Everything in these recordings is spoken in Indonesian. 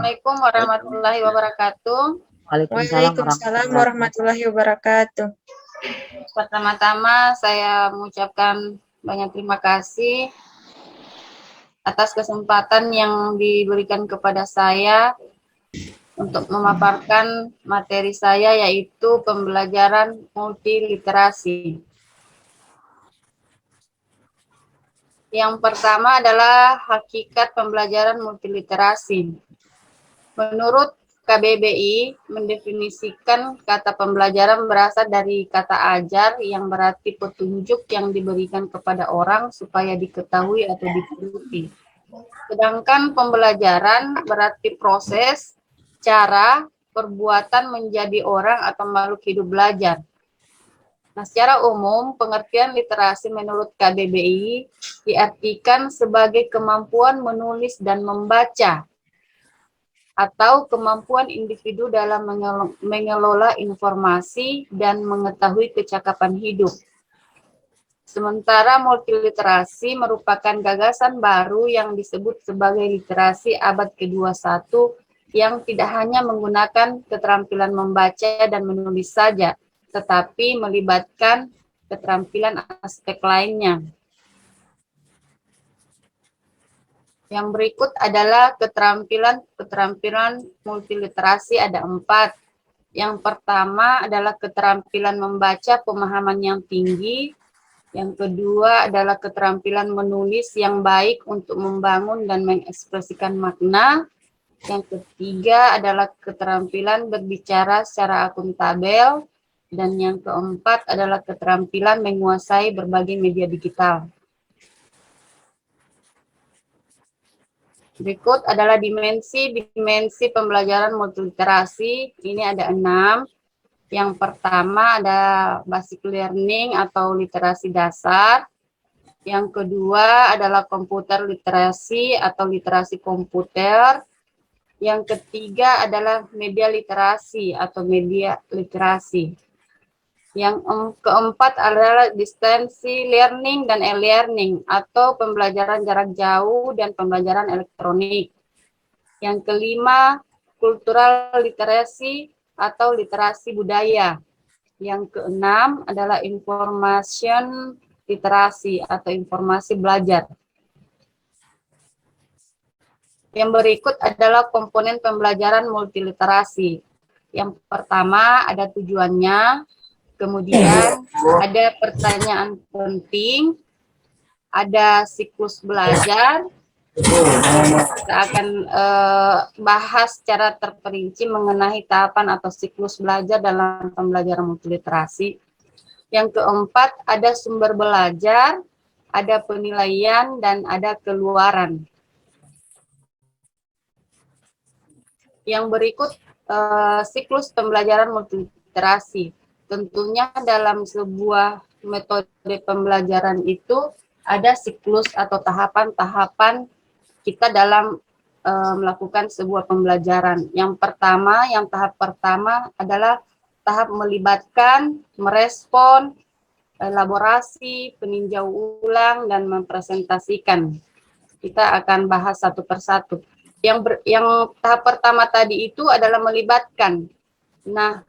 Assalamualaikum warahmatullahi wabarakatuh. Waalaikumsalam warahmatullahi wabarakatuh. Pertama-tama saya mengucapkan banyak terima kasih atas kesempatan yang diberikan kepada saya untuk memaparkan materi saya, yaitu pembelajaran multiliterasi. Yang pertama adalah hakikat pembelajaran multiliterasi. Menurut KBBI mendefinisikan kata pembelajaran berasal dari kata ajar yang berarti petunjuk yang diberikan kepada orang supaya diketahui atau dituruti. Sedangkan pembelajaran berarti proses, cara, perbuatan menjadi orang atau makhluk hidup belajar. Nah, secara umum, pengertian literasi menurut KBBI diartikan sebagai kemampuan menulis dan membaca, atau kemampuan individu dalam mengelola informasi dan mengetahui kecakapan hidup. Sementara multiliterasi merupakan gagasan baru yang disebut sebagai literasi abad ke-21 yang tidak hanya menggunakan keterampilan membaca dan menulis saja, tetapi melibatkan keterampilan aspek lainnya. Yang berikut adalah keterampilan multiliterasi, ada 4. Yang pertama adalah keterampilan membaca pemahaman yang tinggi. Yang kedua adalah keterampilan menulis yang baik untuk membangun dan mengekspresikan makna. Yang ketiga adalah keterampilan berbicara secara akuntabel. Dan yang keempat adalah keterampilan menguasai berbagai media digital. Berikut adalah dimensi pembelajaran multiliterasi. Ini ada 6. Yang pertama ada basic learning atau literasi dasar. Yang kedua adalah computer literasi atau literasi komputer. Yang ketiga adalah media literasi atau media literasi. Yang keempat adalah distance learning dan e-learning atau pembelajaran jarak jauh dan pembelajaran elektronik. Yang kelima, cultural literacy atau literasi budaya. Yang keenam adalah information literasi atau informasi belajar. Yang berikut adalah komponen pembelajaran multiliterasi. Yang pertama ada tujuannya, kemudian ada pertanyaan penting, ada siklus belajar. Kita akan bahas secara terperinci mengenai tahapan atau siklus belajar dalam pembelajaran multiliterasi. Yang keempat, ada sumber belajar, ada penilaian, dan ada keluaran. Yang berikut siklus pembelajaran multiliterasi. Tentunya dalam sebuah metode pembelajaran itu ada siklus atau tahapan-tahapan kita dalam melakukan sebuah pembelajaran. Yang tahap pertama adalah tahap melibatkan, merespon, elaborasi, peninjau ulang, dan mempresentasikan. Kita akan bahas satu persatu. Yang tahap pertama tadi itu adalah melibatkan. Nah,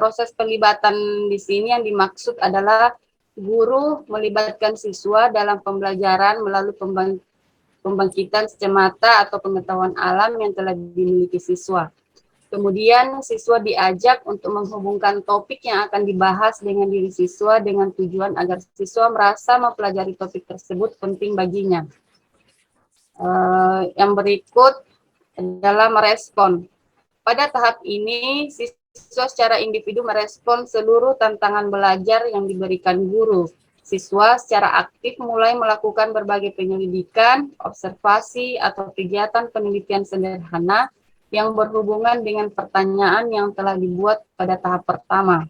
proses pelibatan di sini yang dimaksud adalah guru melibatkan siswa dalam pembelajaran melalui pembangkitan semata atau pengetahuan alam yang telah dimiliki siswa. Kemudian siswa diajak untuk menghubungkan topik yang akan dibahas dengan diri siswa dengan tujuan agar siswa merasa mempelajari topik tersebut penting baginya. Yang berikut adalah merespon. Pada tahap ini, siswa secara individu merespon seluruh tantangan belajar yang diberikan guru. Siswa secara aktif mulai melakukan berbagai penyelidikan, observasi, atau kegiatan penelitian sederhana yang berhubungan dengan pertanyaan yang telah dibuat pada tahap pertama.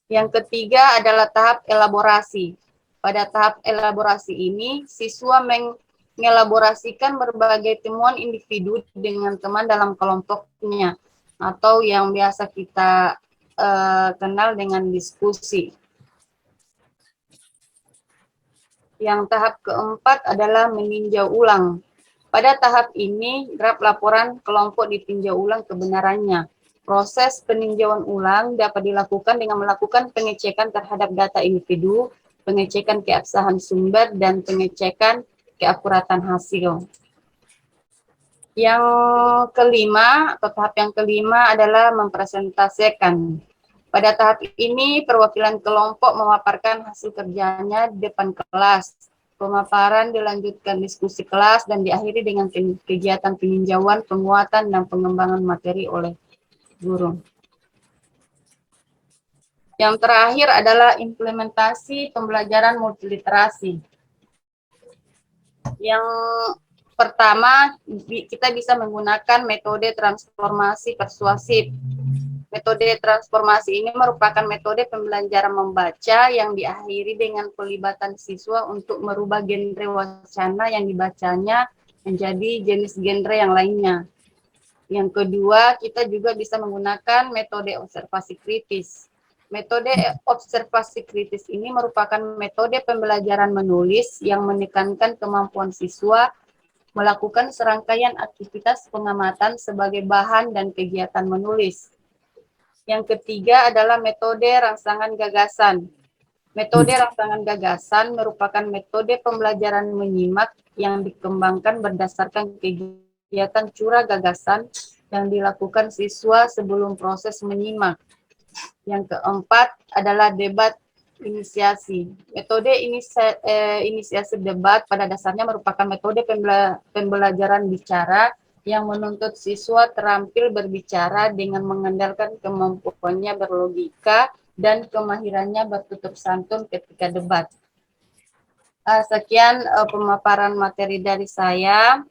Yang ketiga adalah tahap elaborasi. Pada tahap elaborasi ini, siswa mengelaborasikan berbagai temuan individu dengan teman dalam kelompoknya, atau yang biasa kita kenal dengan diskusi. Yang tahap keempat adalah meninjau ulang. Pada tahap ini, draft laporan kelompok ditinjau ulang kebenarannya. Proses peninjauan ulang dapat dilakukan dengan melakukan pengecekan terhadap data individu, pengecekan keabsahan sumber, dan pengecekan keakuratan hasil. Yang kelima, atau tahap yang kelima adalah mempresentasikan. Pada tahap ini, perwakilan kelompok memaparkan hasil kerjanya di depan kelas. Pemaparan dilanjutkan diskusi kelas dan diakhiri dengan kegiatan peninjauan, penguatan, dan pengembangan materi oleh guru. Yang terakhir adalah implementasi pembelajaran multiliterasi. Yang pertama, kita bisa menggunakan metode transformasi persuasif. Metode transformasi ini merupakan metode pembelajaran membaca yang diakhiri dengan pelibatan siswa untuk merubah genre wacana yang dibacanya menjadi jenis genre yang lainnya. Yang kedua, kita juga bisa menggunakan metode observasi kritis. Metode observasi kritis ini merupakan metode pembelajaran menulis yang menekankan kemampuan siswa melakukan serangkaian aktivitas pengamatan sebagai bahan dan kegiatan menulis. Yang ketiga adalah metode rangsangan gagasan. Metode rangsangan gagasan merupakan metode pembelajaran menyimak yang dikembangkan berdasarkan kegiatan curah gagasan yang dilakukan siswa sebelum proses menyimak. Yang keempat adalah debat inisiasi. Metode inisiasi debat pada dasarnya merupakan metode pembelajaran bicara yang menuntut siswa terampil berbicara dengan mengandalkan kemampuannya berlogika dan kemahirannya bertutur santun ketika debat. Sekian pemaparan materi dari saya.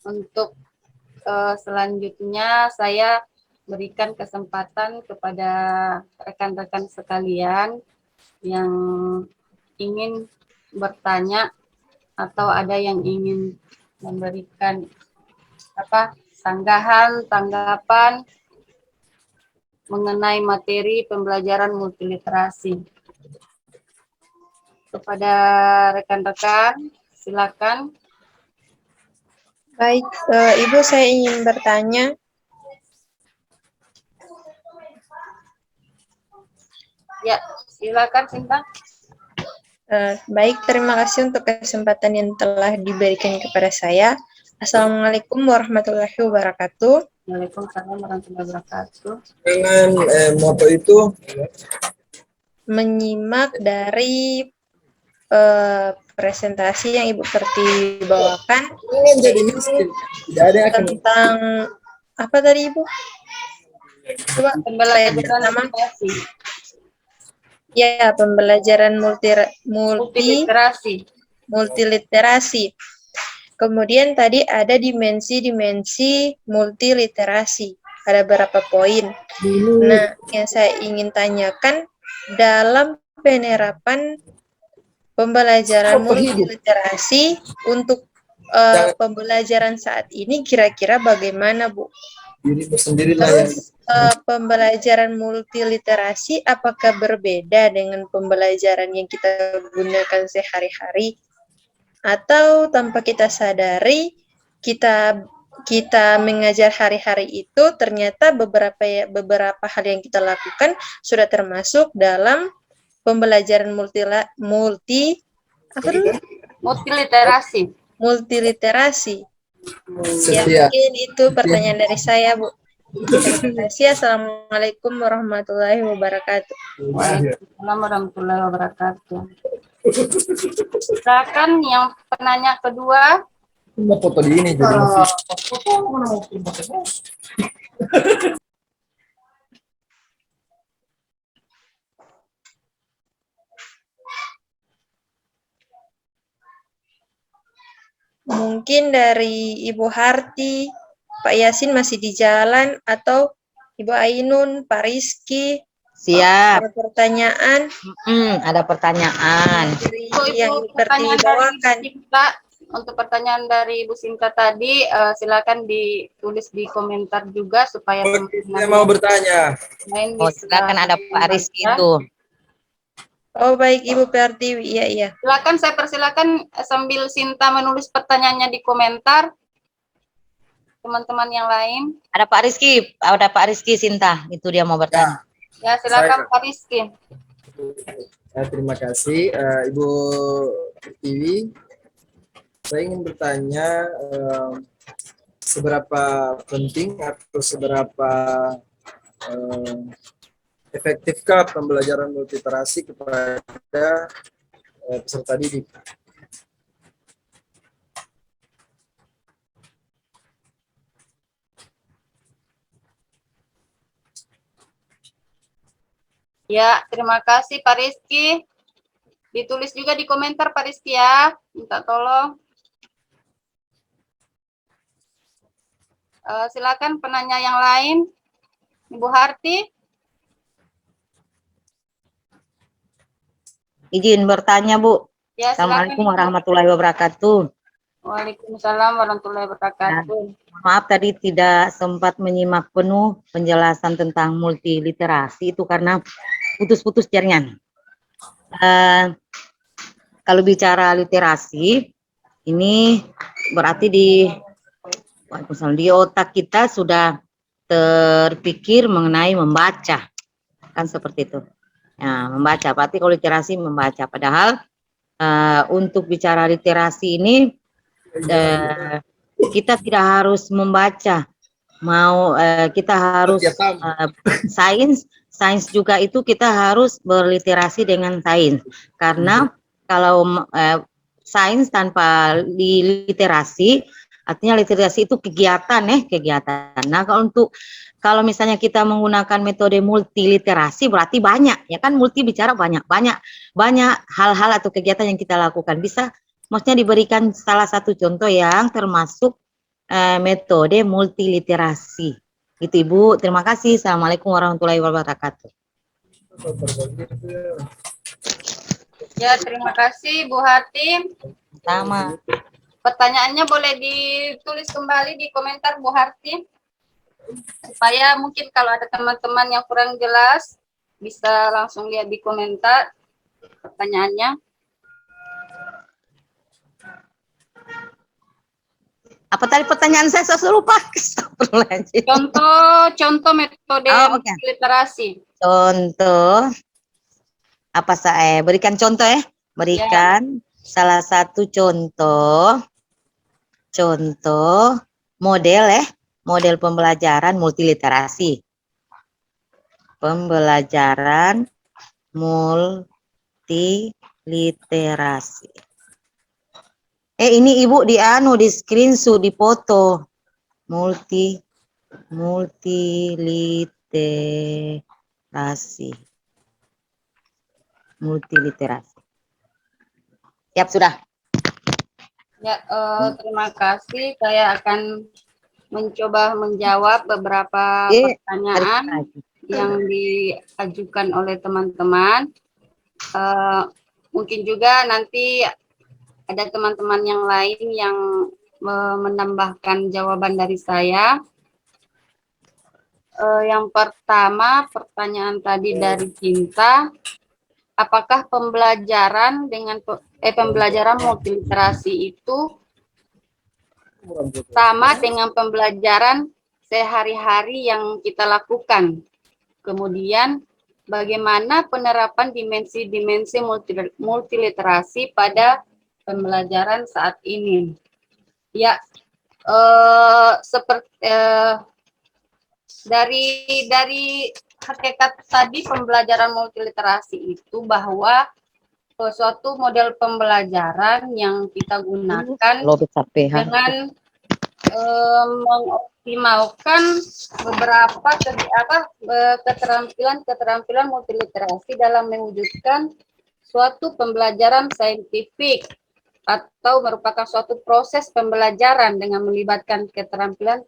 Untuk selanjutnya saya berikan kesempatan kepada rekan-rekan sekalian yang ingin bertanya atau ada yang ingin memberikan sanggahan, tanggapan mengenai materi pembelajaran multiliterasi. Kepada rekan-rekan, silakan. Baik, Ibu, saya ingin bertanya. Ya, silakan Sinta. Baik, terima kasih untuk kesempatan yang telah diberikan kepada saya. Assalamualaikum warahmatullahi wabarakatuh. Waalaikumsalam warahmatullahi wabarakatuh. Dengan moto itu Menyimak dari presentasi yang Ibu bawakan jadi miskin. Tidak ada yang akan tentang apa tadi Ibu? Coba saya pertama. Ya, pembelajaran multiliterasi. Kemudian tadi ada dimensi-dimensi multiliterasi. Ada berapa poin? Nah, yang saya ingin tanyakan dalam penerapan pembelajaran multiliterasi untuk pembelajaran saat ini kira-kira bagaimana, Bu? Terus pembelajaran multiliterasi apakah berbeda dengan pembelajaran yang kita gunakan sehari-hari? Atau tanpa kita sadari, kita mengajar hari-hari itu ternyata beberapa hal yang kita lakukan sudah termasuk dalam pembelajaran multiliterasi. Ya, mungkin itu pertanyaan dari saya, Bu. Terima kasih. Assalamualaikum warahmatullahi wabarakatuh. Waalaikumsalam warahmatullahi wabarakatuh. Silakan yang penanya kedua. foto di ini jadi Mungkin dari Ibu Harti, Pak Yasin masih di jalan, atau Ibu Ainun, Pak Rizky. Siap. Ada pertanyaan? Ada pertanyaan. Yang dibawakan. Untuk pertanyaan dari Ibu Sinta tadi, silakan ditulis di komentar juga supaya saya mau bertanya. Silakan, ada Pak Rizky itu. Oh, baik Ibu Pertiwi. Iya, iya. Silakan, saya persilakan sambil Sinta menulis pertanyaannya di komentar. Teman-teman yang lain. Ada Pak Rizky Sinta, itu dia mau bertanya. Ya, silakan Pak Rizky. Terima kasih Ibu Tiwi. Saya ingin bertanya seberapa penting atau seberapa efektifkah pembelajaran multiliterasi kepada peserta didik? Ya, terima kasih Pak Rizky. Ditulis juga di komentar Pak Rizky ya. Minta tolong. Silakan penanya yang lain. Ibu Harti. Izin bertanya, Bu. Ya, silakan. Assalamualaikum warahmatullahi wabarakatuh. Waalaikumsalam warahmatullahi wabarakatuh. Maaf tadi tidak sempat menyimak penuh penjelasan tentang multiliterasi itu karena putus-putus jaringan. Kalau bicara literasi, ini berarti di otak kita sudah terpikir mengenai membaca, kan seperti itu. Nah, membaca, berarti kalau literasi membaca. Padahal untuk bicara literasi ini kita tidak harus membaca, kita harus sains juga itu kita harus berliterasi dengan sains, karena kalau sains tanpa literasi artinya literasi itu kegiatan. Nah, kalau misalnya kita menggunakan metode multiliterasi berarti banyak, ya kan, multi bicara banyak hal-hal atau kegiatan yang kita lakukan. Bisa maksudnya diberikan salah satu contoh yang termasuk metode multiliterasi. Itu Ibu, terima kasih. Assalamualaikum warahmatullahi wabarakatuh. Ya, terima kasih Bu Harti. Sama. Pertanyaannya boleh ditulis kembali di komentar Bu Harti. Supaya mungkin kalau ada teman-teman yang kurang jelas, bisa langsung lihat di komentar pertanyaannya. Apa tadi pertanyaan saya lupa? Contoh metode literasi. Contoh apa saya berikan contoh ya? Berikan salah satu contoh model model pembelajaran multiliterasi. Pembelajaran multiliterasi. Ini Ibu di screenshot, di foto. Multiliterasi. Siap sudah. Ya, terima kasih. Saya akan mencoba menjawab beberapa pertanyaan yang diajukan oleh teman-teman. Mungkin juga nanti ada teman-teman yang lain yang menambahkan jawaban dari saya. Yang pertama, pertanyaan tadi dari Cinta, apakah pembelajaran multiliterasi itu sama dengan pembelajaran sehari-hari yang kita lakukan? Kemudian, bagaimana penerapan dimensi-dimensi multiliterasi pada pembelajaran saat ini? Ya, dari hakikat tadi pembelajaran multiliterasi itu bahwa suatu model pembelajaran yang kita gunakan dengan mengoptimalkan beberapa keterampilan multiliterasi dalam mewujudkan suatu pembelajaran saintifik atau merupakan suatu proses pembelajaran dengan melibatkan keterampilan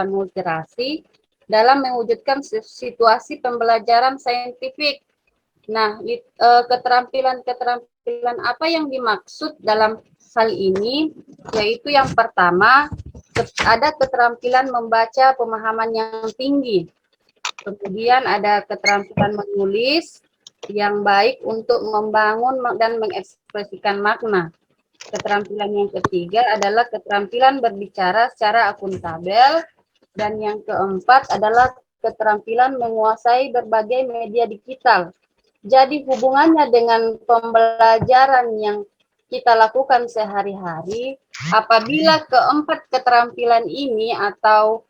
multiliterasi dalam mewujudkan situasi pembelajaran saintifik. Nah, keterampilan apa yang dimaksud dalam hal ini? Yaitu yang pertama, ada keterampilan membaca pemahaman yang tinggi. Kemudian ada keterampilan menulis, yang baik untuk membangun dan mengekspresikan makna. Keterampilan yang ketiga adalah keterampilan berbicara secara akuntabel, dan yang keempat adalah keterampilan menguasai berbagai media digital. Jadi hubungannya dengan pembelajaran yang kita lakukan sehari-hari, apabila keempat keterampilan ini atau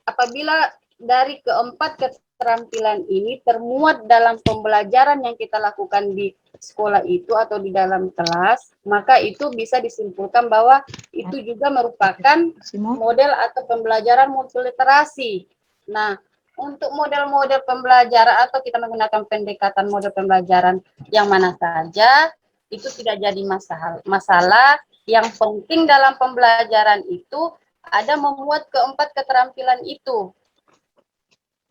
apabila dari keempat keterampilan ini termuat dalam pembelajaran yang kita lakukan di sekolah itu atau di dalam kelas, maka itu bisa disimpulkan bahwa itu juga merupakan model atau pembelajaran multiliterasi. Nah, untuk model-model pembelajaran atau kita menggunakan pendekatan model pembelajaran yang mana saja, itu tidak jadi masalah. Yang penting dalam pembelajaran itu ada memuat keempat keterampilan itu.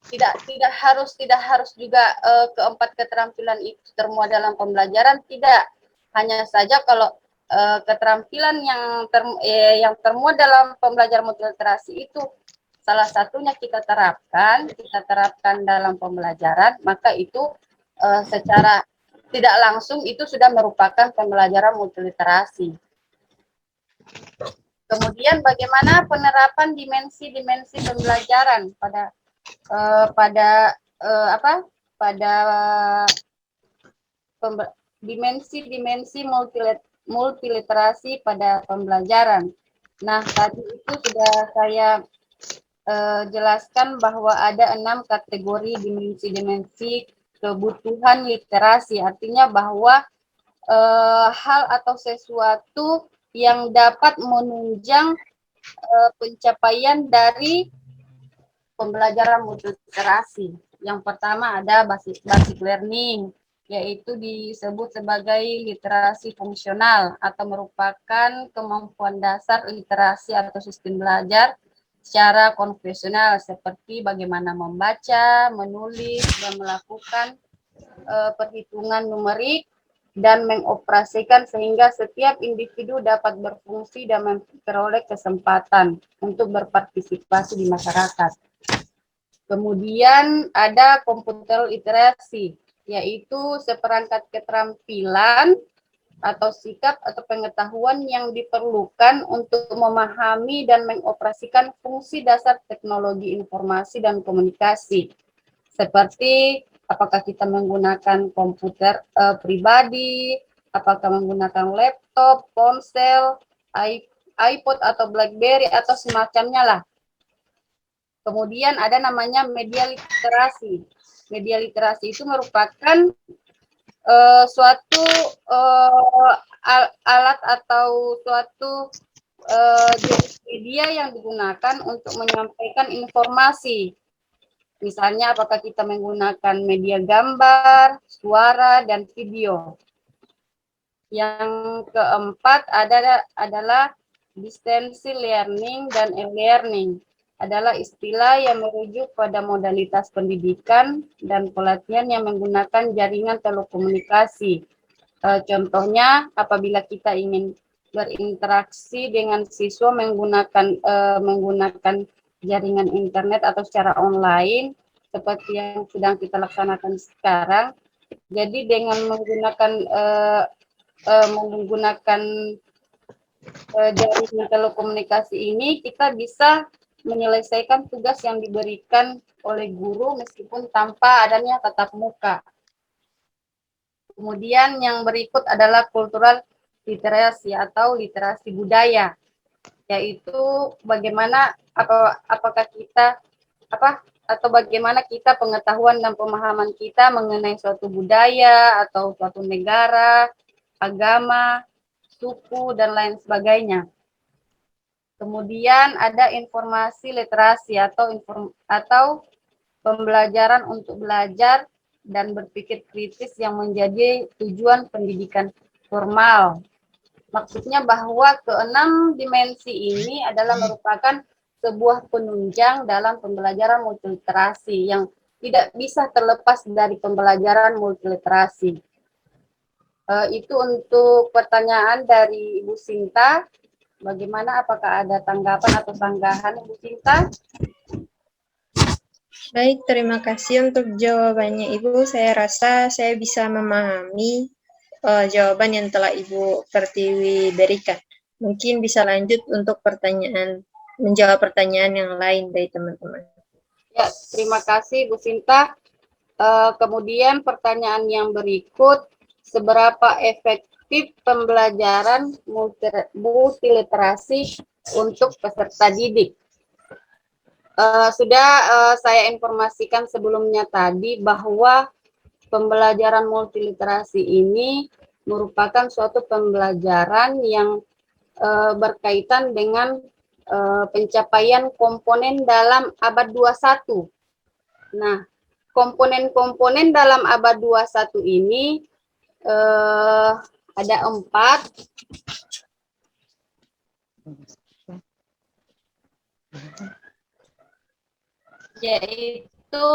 Tidak harus juga keempat keterampilan itu termuat dalam pembelajaran, tidak. Hanya saja kalau keterampilan yang termuat dalam pembelajaran multiliterasi itu salah satunya kita terapkan dalam pembelajaran, maka itu secara tidak langsung itu sudah merupakan pembelajaran multiliterasi. Kemudian bagaimana penerapan dimensi-dimensi pembelajaran pada dimensi-dimensi multiliterasi pada pembelajaran. Nah, tadi itu sudah saya jelaskan bahwa ada 6 kategori dimensi-dimensi kebutuhan literasi. Artinya bahwa hal atau sesuatu yang dapat menunjang pencapaian dari pembelajaran multiliterasi. Yang pertama ada basic learning, yaitu disebut sebagai literasi fungsional atau merupakan kemampuan dasar literasi atau sistem belajar secara konvensional seperti bagaimana membaca, menulis, dan melakukan perhitungan numerik dan mengoperasikan sehingga setiap individu dapat berfungsi dan memperoleh kesempatan untuk berpartisipasi di masyarakat. Kemudian ada komputer literasi, yaitu seperangkat keterampilan atau sikap atau pengetahuan yang diperlukan untuk memahami dan mengoperasikan fungsi dasar teknologi informasi dan komunikasi. Seperti apakah kita menggunakan komputer pribadi, apakah menggunakan laptop, ponsel, iPod atau BlackBerry atau semacamnya lah. Kemudian ada namanya media literasi. Media literasi itu merupakan suatu alat atau suatu jenis media yang digunakan untuk menyampaikan informasi. Misalnya apakah kita menggunakan media gambar, suara, dan video. Yang keempat adalah distance learning dan e-learning. Adalah istilah yang merujuk pada modalitas pendidikan dan pelatihan yang menggunakan jaringan telekomunikasi. Contohnya, apabila kita ingin berinteraksi dengan siswa menggunakan jaringan internet atau secara online, seperti yang sedang kita laksanakan sekarang. Jadi dengan menggunakan jaringan telekomunikasi ini, kita bisa menyelesaikan tugas yang diberikan oleh guru meskipun tanpa adanya tatap muka. Kemudian yang berikut adalah cultural literasi atau literasi budaya, yaitu bagaimana bagaimana kita pengetahuan dan pemahaman kita mengenai suatu budaya atau suatu negara, agama, suku, dan lain sebagainya. Kemudian ada informasi literasi atau pembelajaran untuk belajar dan berpikir kritis yang menjadi tujuan pendidikan formal. Maksudnya bahwa keenam dimensi ini adalah merupakan sebuah penunjang dalam pembelajaran multiliterasi yang tidak bisa terlepas dari pembelajaran multiliterasi. Itu untuk pertanyaan dari Ibu Sinta. Bagaimana, apakah ada tanggapan atau sanggahan Ibu Sinta? Baik, terima kasih untuk jawabannya Ibu. Saya rasa saya bisa memahami jawaban yang telah Ibu Pertiwi berikan. Mungkin bisa lanjut untuk menjawab pertanyaan yang lain dari teman-teman. Ya, terima kasih Bu Sinta. Kemudian pertanyaan yang berikut, seberapa efektif pembelajaran multiliterasi untuk peserta didik? Sudah saya informasikan sebelumnya tadi bahwa pembelajaran multiliterasi ini merupakan suatu pembelajaran yang berkaitan dengan pencapaian komponen dalam abad 21. Nah, komponen-komponen dalam abad 21 ini ada 4. Yaitu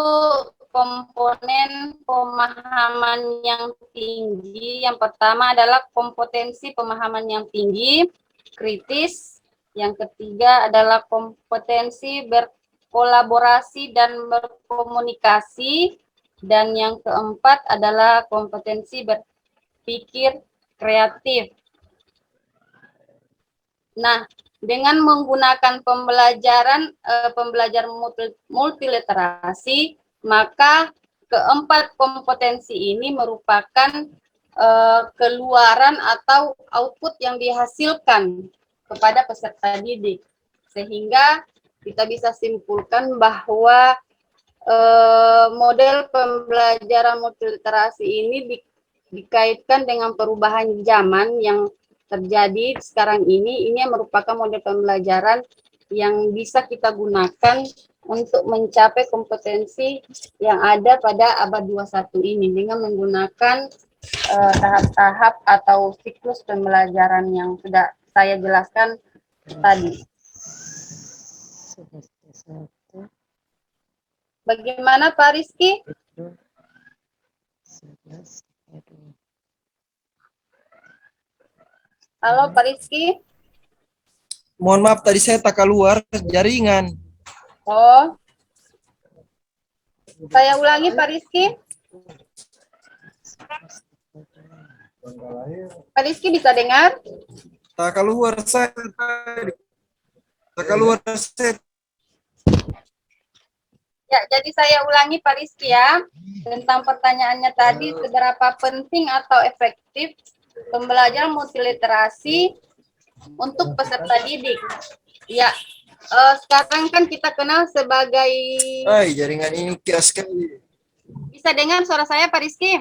komponen pemahaman yang tinggi. Yang pertama adalah kompetensi pemahaman yang tinggi, kritis. Yang ketiga adalah kompetensi berkolaborasi dan berkomunikasi. Dan yang keempat adalah kompetensi berpikir kreatif. Nah, dengan menggunakan pembelajaran multiliterasi, maka keempat kompetensi ini merupakan keluaran atau output yang dihasilkan kepada peserta didik. Sehingga kita bisa simpulkan bahwa model pembelajaran multiliterasi ini dikaitkan dengan perubahan zaman yang terjadi sekarang ini merupakan model pembelajaran yang bisa kita gunakan untuk mencapai kompetensi yang ada pada abad 21 ini dengan menggunakan tahap-tahap atau siklus pembelajaran yang sudah saya jelaskan tadi. Bagaimana Pak Rizky? Halo Pak Rizky. Mohon maaf tadi saya tak keluar jaringan. Oh. Saya ulangi Pak Rizky. Pak Rizky bisa dengar? Tak keluar saya. Tak keluar saya. Ya, jadi saya ulangi Pak Rizky ya. Tentang pertanyaannya tadi, seberapa penting atau efektif pembelajaran multiliterasi untuk peserta didik. Ya, sekarang kan kita kenal sebagai... Hai, jaringan ini kias sekali. Bisa dengar suara saya Pak Rizky?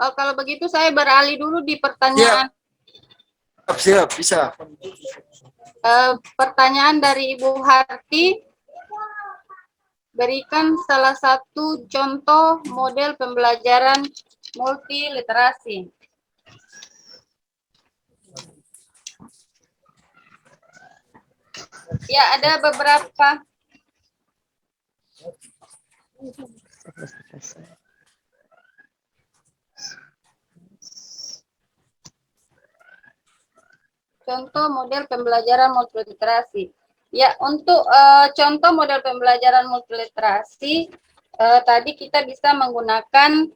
Oh, kalau begitu saya beralih dulu di pertanyaan. Siap, bisa. Pertanyaan dari Ibu Harti. Berikan salah satu contoh model pembelajaran multiliterasi. Ya, ada beberapa. Contoh model pembelajaran multiliterasi. Ya, untuk contoh model pembelajaran multiliterasi, tadi kita bisa menggunakan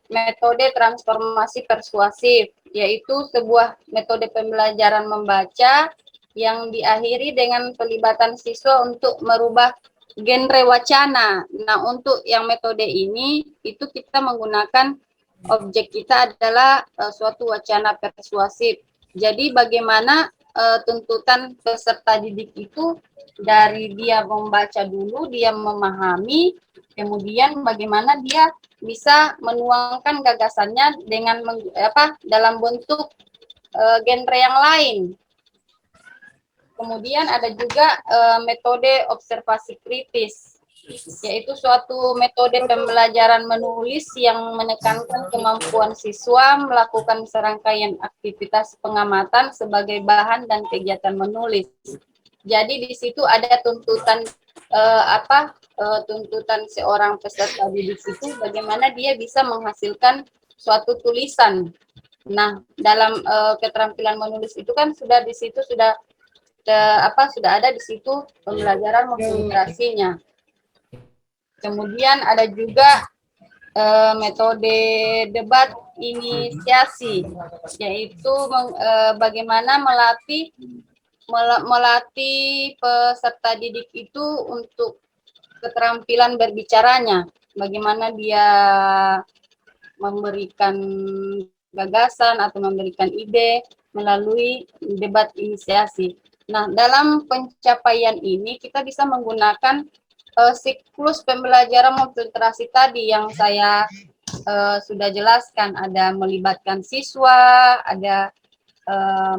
metode transformasi persuasif, yaitu sebuah metode pembelajaran membaca yang diakhiri dengan pelibatan siswa untuk merubah genre wacana. Nah, untuk yang metode ini, itu kita menggunakan objek kita adalah suatu wacana persuasif. Jadi bagaimana tuntutan peserta didik itu dari dia membaca dulu, dia memahami, kemudian bagaimana dia bisa menuangkan gagasannya dengan dalam bentuk genre yang lain. Kemudian ada juga metode observasi kritis, yaitu suatu metode pembelajaran menulis yang menekankan kemampuan siswa melakukan serangkaian aktivitas pengamatan sebagai bahan dan kegiatan menulis. Jadi di situ ada tuntutan tuntutan seorang peserta didik itu bagaimana dia bisa menghasilkan suatu tulisan. Nah, dalam keterampilan menulis itu kan sudah di situ sudah sudah ada di situ pembelajaran multiliterasinya. Kemudian ada juga metode debat inisiasi, yaitu bagaimana melatih peserta didik itu untuk keterampilan berbicaranya, bagaimana dia memberikan gagasan atau memberikan ide melalui debat inisiasi. Nah, dalam pencapaian ini kita bisa menggunakan siklus pembelajaran multiliterasi tadi yang saya sudah jelaskan. Ada melibatkan siswa, ada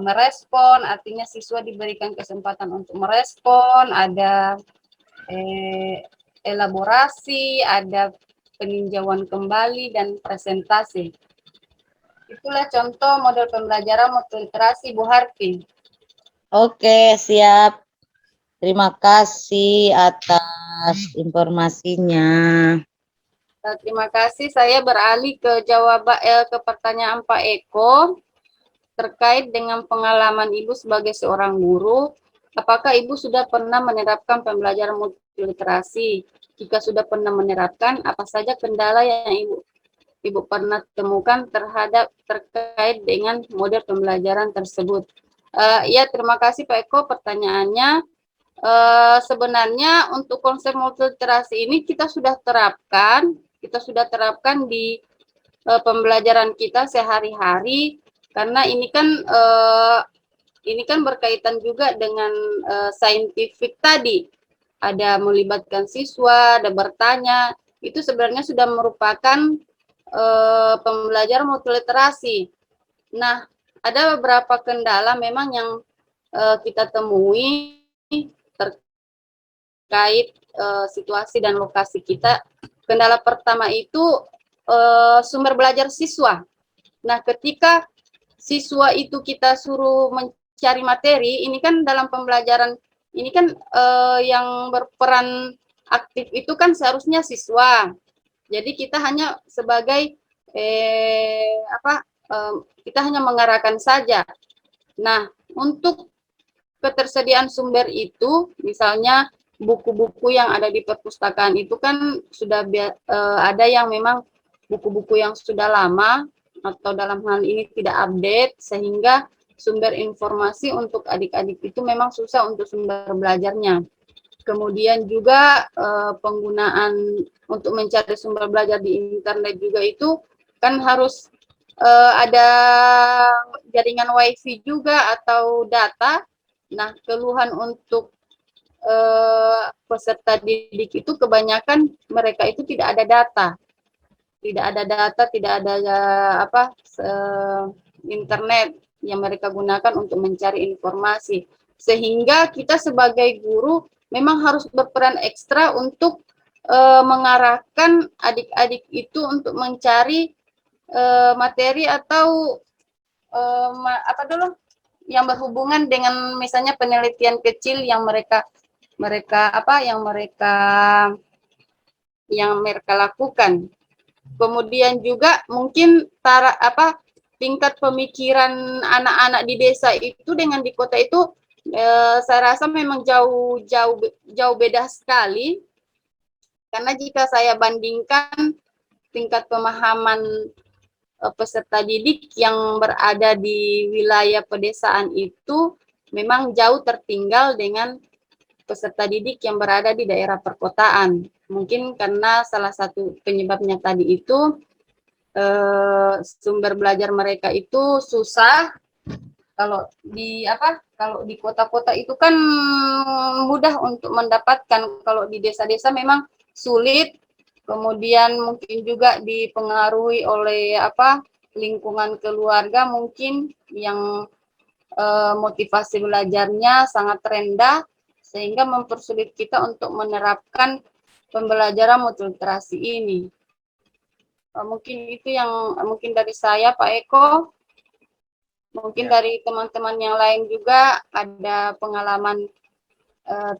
merespon, artinya siswa diberikan kesempatan untuk merespon, ada elaborasi, ada peninjauan kembali, dan presentasi. Itulah contoh model pembelajaran multiliterasi, Bu Harfi. Oke, siap. Terima kasih atas informasinya. Terima kasih. Saya beralih ke ke pertanyaan Pak Eko terkait dengan pengalaman Ibu sebagai seorang guru. Apakah Ibu sudah pernah menerapkan pembelajaran multiliterasi? Jika sudah pernah menerapkan, apa saja kendala yang Ibu pernah temukan terkait dengan model pembelajaran tersebut? Ya, terima kasih Pak Eko pertanyaannya. Sebenarnya untuk konsep multiliterasi ini kita sudah terapkan di pembelajaran kita sehari-hari, karena ini kan berkaitan juga dengan saintifik tadi. Ada melibatkan siswa, ada bertanya, itu sebenarnya sudah merupakan pembelajaran multiliterasi. Nah, ada beberapa kendala memang yang kita temui terkait situasi dan lokasi kita. Kendala pertama itu sumber belajar siswa. Nah, ketika siswa itu kita suruh mencari materi, ini kan dalam pembelajaran, ini kan yang berperan aktif itu kan seharusnya siswa. Jadi kita hanya sebagai kita hanya mengarahkan saja. Nah, untuk ketersediaan sumber itu, misalnya buku-buku yang ada di perpustakaan itu kan sudah ada yang memang buku-buku yang sudah lama atau dalam hal ini tidak update, sehingga sumber informasi untuk adik-adik itu memang susah untuk sumber belajarnya. Kemudian juga penggunaan untuk mencari sumber belajar di internet juga itu kan harus ada jaringan wifi juga atau data. Nah, keluhan untuk peserta didik itu kebanyakan mereka itu tidak ada data, tidak ada internet yang mereka gunakan untuk mencari informasi, sehingga kita sebagai guru memang harus berperan ekstra untuk mengarahkan adik-adik itu untuk mencari materi atau yang berhubungan dengan misalnya penelitian kecil yang mereka lakukan. Kemudian juga mungkin tingkat pemikiran anak-anak di desa itu dengan di kota itu saya rasa memang jauh beda sekali, karena jika saya bandingkan tingkat pemahaman peserta didik yang berada di wilayah pedesaan itu memang jauh tertinggal dengan peserta didik yang berada di daerah perkotaan. Mungkin karena salah satu penyebabnya tadi itu sumber belajar mereka itu susah. Kalau di kota-kota itu kan mudah untuk mendapatkan, kalau di desa-desa memang sulit. Kemudian mungkin juga dipengaruhi oleh lingkungan keluarga mungkin yang motivasi belajarnya sangat rendah, sehingga mempersulit kita untuk menerapkan pembelajaran multiliterasi ini. Mungkin itu yang mungkin dari saya, Pak Eko. Mungkin dari teman-teman yang lain juga ada pengalaman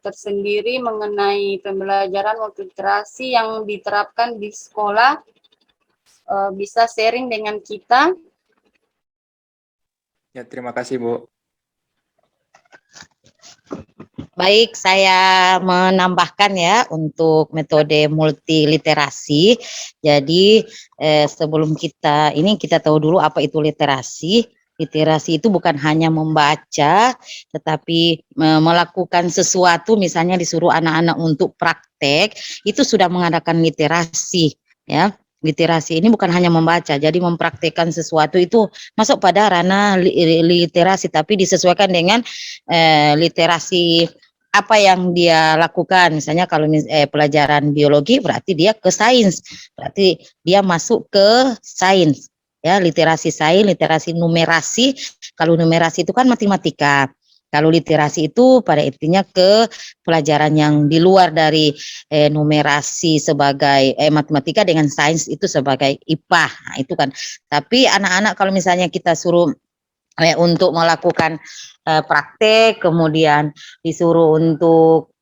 tersendiri mengenai pembelajaran multiliterasi yang diterapkan di sekolah, bisa sharing dengan kita. Ya, terima kasih, Bu. Baik, saya menambahkan ya untuk metode multiliterasi. Jadi sebelum kita tahu dulu apa itu literasi. Literasi itu bukan hanya membaca, tetapi melakukan sesuatu, misalnya disuruh anak-anak untuk praktek, itu sudah mengadakan literasi, ya. Literasi ini bukan hanya membaca, jadi mempraktekkan sesuatu itu masuk pada ranah literasi, tapi disesuaikan dengan literasi apa yang dia lakukan. Misalnya kalau pelajaran biologi berarti dia ke sains, berarti dia masuk ke sains. Ya, literasi sains, literasi numerasi. Kalau numerasi itu kan matematika. Kalau literasi itu pada intinya ke pelajaran yang di luar dari numerasi sebagai matematika dengan sains itu sebagai IPA. Nah, itu kan. Tapi anak-anak kalau misalnya kita suruh untuk melakukan praktek, kemudian disuruh untuk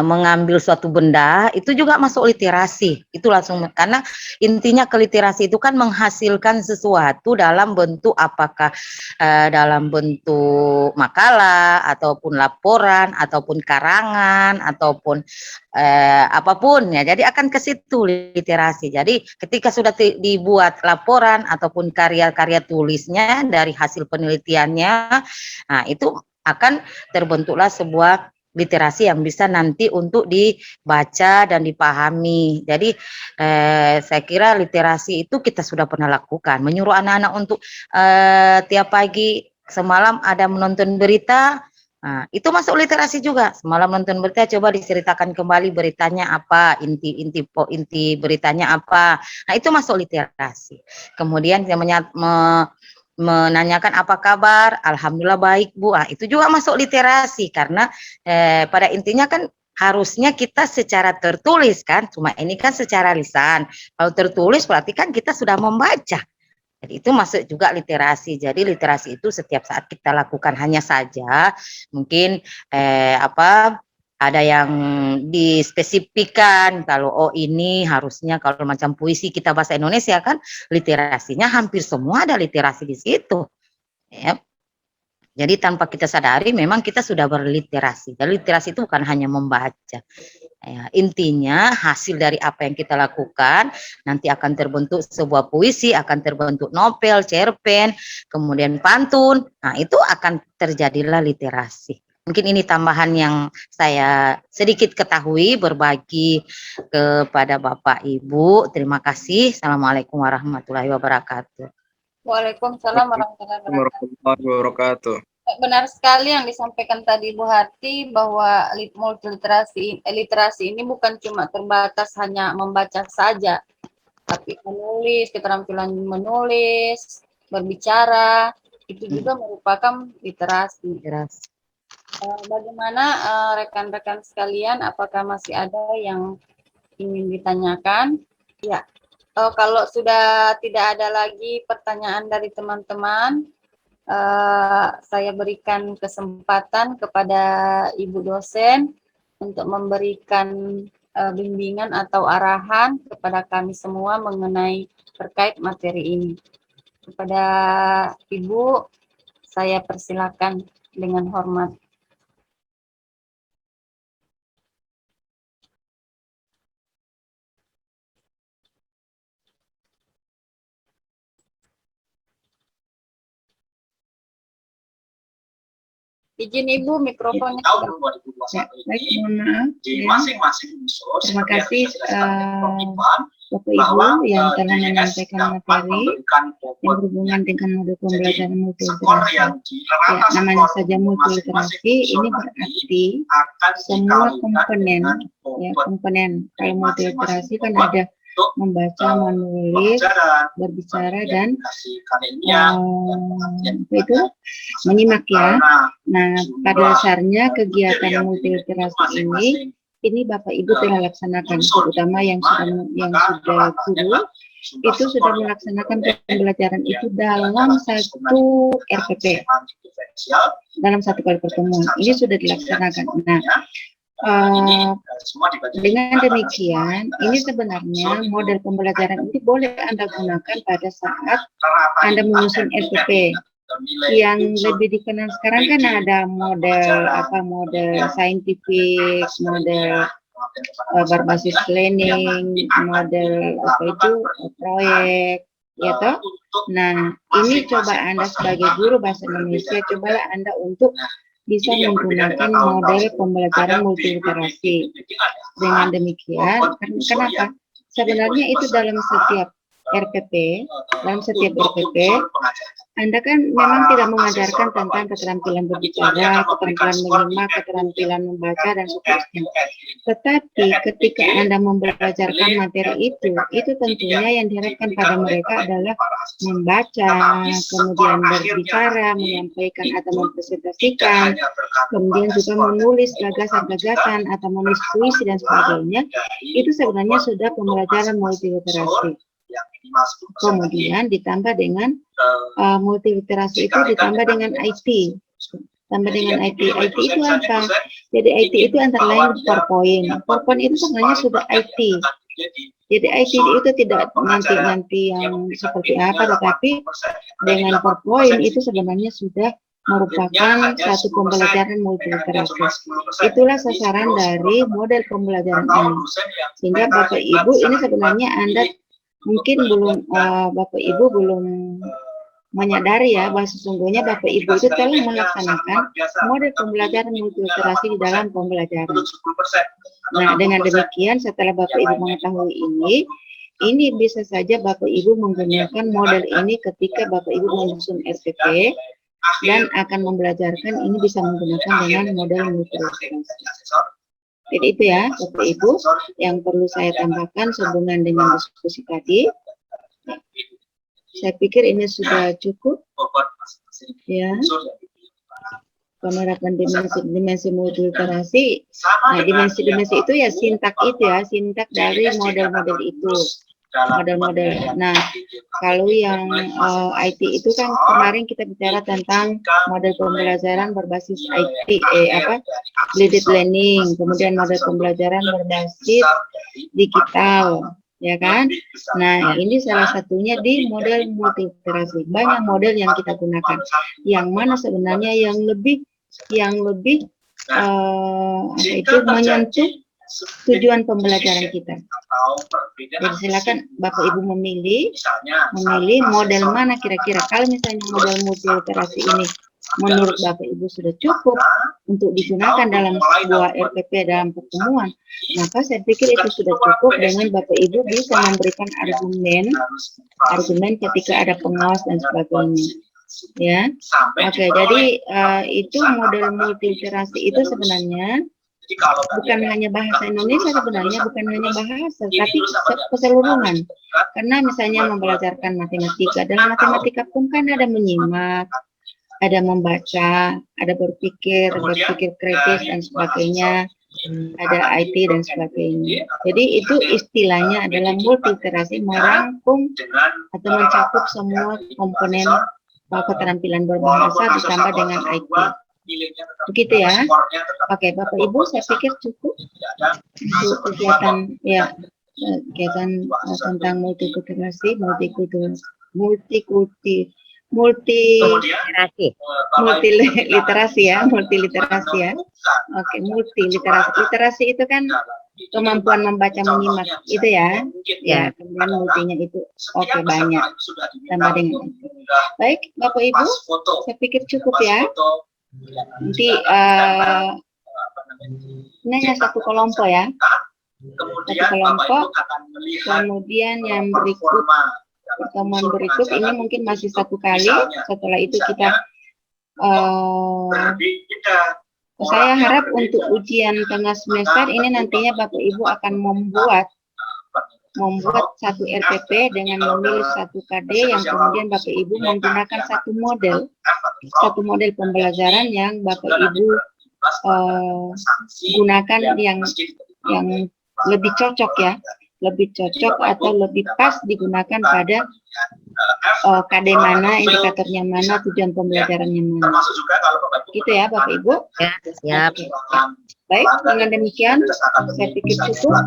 mengambil suatu benda, itu juga masuk literasi. Itu langsung, karena intinya ke literasi itu kan menghasilkan sesuatu dalam bentuk apakah dalam bentuk makalah ataupun laporan ataupun karangan ataupun apapun ya. Jadi akan ke situ literasi. Jadi ketika sudah dibuat laporan ataupun karya-karya tulisnya dari hasil penelitiannya, nah itu akan terbentuklah sebuah literasi yang bisa nanti untuk dibaca dan dipahami. Jadi saya kira literasi itu kita sudah pernah lakukan, menyuruh anak-anak untuk tiap pagi semalam ada menonton berita. Nah, itu masuk literasi juga. Semalam nonton berita, coba diceritakan kembali beritanya apa, inti beritanya apa. Nah, itu masuk literasi. Kemudian dia menanyakan apa kabar, alhamdulillah baik Bu. Ah, itu juga masuk literasi karena pada intinya kan harusnya kita secara tertulis kan, cuma ini kan secara lisan. Kalau tertulis berarti kan kita sudah membaca. Jadi itu masuk juga literasi. Jadi literasi itu setiap saat kita lakukan, hanya saja mungkin ada yang dispesifikan kalau oh ini harusnya kalau macam puisi kita bahasa Indonesia kan literasinya hampir semua ada literasi di situ. Ya. Jadi tanpa kita sadari memang kita sudah berliterasi. Jadi literasi itu bukan hanya membaca. Ya, intinya hasil dari apa yang kita lakukan nanti akan terbentuk sebuah puisi, akan terbentuk novel, cerpen, kemudian pantun. Nah, itu akan terjadilah literasi. Mungkin ini tambahan yang saya sedikit ketahui berbagi kepada Bapak Ibu. Terima kasih. Assalamualaikum warahmatullahi wabarakatuh. Waalaikumsalam warahmatullahi Wabarakatuh. Benar sekali yang disampaikan tadi Bu Harti bahwa literasi ini bukan cuma terbatas hanya membaca saja, tapi menulis, keterampilan menulis, berbicara, itu juga merupakan literasi. Bagaimana rekan-rekan sekalian, apakah masih ada yang ingin ditanyakan? Ya, kalau sudah tidak ada lagi pertanyaan dari teman-teman, saya berikan kesempatan kepada Ibu dosen untuk memberikan bimbingan atau arahan kepada kami semua mengenai terkait materi ini. Kepada Ibu, saya persilakan dengan hormat. Izin Ibu, mikrofonnya. Tahun 2021 ini di masing-masing unsur Terima kasih Bapak bahwa Ibu yang telah DJS menyampaikan dapat materi memberikan yang bobot berhubungan dengan modul pembelajaran skor multiliterasi. yang Ya, namanya saja multiliterasi, ini berarti akan semua komponen, ya komponen. Kalau multiliterasi kan ada membaca, menulis, berbicara, dan itu menyimak ya. Nah, pada dasarnya kegiatan multiliterasi ini Bapak Ibu telah laksanakan, terutama yang sudah guru itu sudah melaksanakan pembelajaran itu dalam satu RPP, dalam satu kali pertemuan. Ini sudah dilaksanakan. Nah, dengan demikian, ini sebenarnya model pembelajaran ini boleh Anda gunakan pada saat Anda menyusun RPP. yang lebih dikenal sekarang kan ada model scientific, model berbasis planning, model proyek, ya toh. Nah, ini coba Anda sebagai guru bahasa Indonesia, cobalah Anda untuk bisa menggunakan model pembelajaran multiliterasi. Dengan demikian, kenapa? Sebenarnya itu dalam setiap RPP, Anda kan memang tidak mengajarkan tentang keterampilan berbicara, keterampilan menyimak, keterampilan membaca, dan seterusnya. Tetapi ketika Anda membelajarkan materi itu tentunya yang diharapkan pada mereka adalah membaca, kemudian berbicara, menyampaikan atau mempresentasikan, kemudian juga menulis gagasan-gagasan atau menulis puisi dan sebagainya. Itu sebenarnya sudah pembelajaran multiliterasi. Kemudian ditambah dengan multiliterasi itu ditambah dengan IT. Tambah dengan IT. IT itu apa? Jadi IT itu antara lain PowerPoint. PowerPoint itu sebenarnya sudah IT. Jadi IT itu tidak nanti yang seperti apa, tetapi dengan PowerPoint itu sebenarnya sudah merupakan satu pembelajaran multiliterasi. Itulah sasaran dari model pembelajaran ini. Sehingga Bapak Ibu ini sebenarnya Anda mungkin belum Bapak Ibu belum menyadari ya bahwa sesungguhnya Bapak Ibu itu telah melaksanakan model pembelajaran multiliterasi di dalam pembelajaran. Nah, dengan demikian setelah Bapak Ibu mengetahui ini bisa saja Bapak Ibu menggunakan model ini ketika Bapak Ibu menyusun RPP dan akan membelajarkan ini bisa menggunakan dengan model multiliterasi. Jadi itu ya Bapak Ibu yang perlu saya tambahkan sehubungan dengan diskusi tadi. Saya pikir ini sudah cukup ya. Penerapan dimensi multiliterasi. Nah, dimensi itu ya sintak itu ya, sintak dari model-model itu. Model-model. Nah, kalau yang IT itu kan kemarin kita bicara tentang model pembelajaran berbasis IT, blended learning, kemudian model pembelajaran berbasis digital, ya kan? Nah, ini salah satunya di model multiliterasi. Banyak model yang kita gunakan. Yang mana sebenarnya yang lebih menyentuh tujuan pembelajaran kita. Jadi silakan Bapak Ibu memilih model mana kira-kira. Kalau misalnya model multiliterasi ini menurut Bapak Ibu sudah cukup untuk digunakan dalam sebuah RPP dalam pertemuan, maka saya pikir itu sudah cukup dengan Bapak Ibu bisa memberikan argumen ketika ada pengawas dan sebagainya. Ya, oke. Jadi itu model multiliterasi itu sebenarnya bukan hanya bahasa Indonesia, sebenarnya bukan hanya bahasa, tapi keseluruhan. Karena misalnya membelajarkan matematika, dalam matematika pun kan ada menyimak, ada membaca, ada berpikir kritis dan sebagainya, ada IT dan sebagainya. Jadi itu istilahnya adalah multiliterasi, merangkum atau mencakup semua komponen keterampilan berbahasa ditambah dengan IT. Begitu ya. Oke, Bapak Ibu, saya pikir cukup untuk kegiatan tentang multiliterasi ya. Oke, multiliterasi. Literasi itu kan kemampuan membaca menyimak itu ya. Ya, kemudian multinya itu banyak. Tambah dengan itu. Baik, Bapak Ibu, saya pikir cukup ya. Nanti ini hanya satu kelompok ya. Satu kelompok. Kemudian yang berikut, pertemuan berikut ini mungkin masih satu kali. Setelah itu kita saya harap untuk ujian tengah semester ini nantinya Bapak Ibu akan membuat satu RPP dengan memilih satu KD yang kemudian Bapak Ibu menggunakan satu model pembelajaran yang Bapak Ibu gunakan yang lebih cocok ya, lebih cocok atau lebih pas digunakan pada KD mana, indikatornya mana, tujuan pembelajarannya mana. Gitu ya Bapak Ibu. Ya, siap. Baik, dengan demikian saya pikir cukup.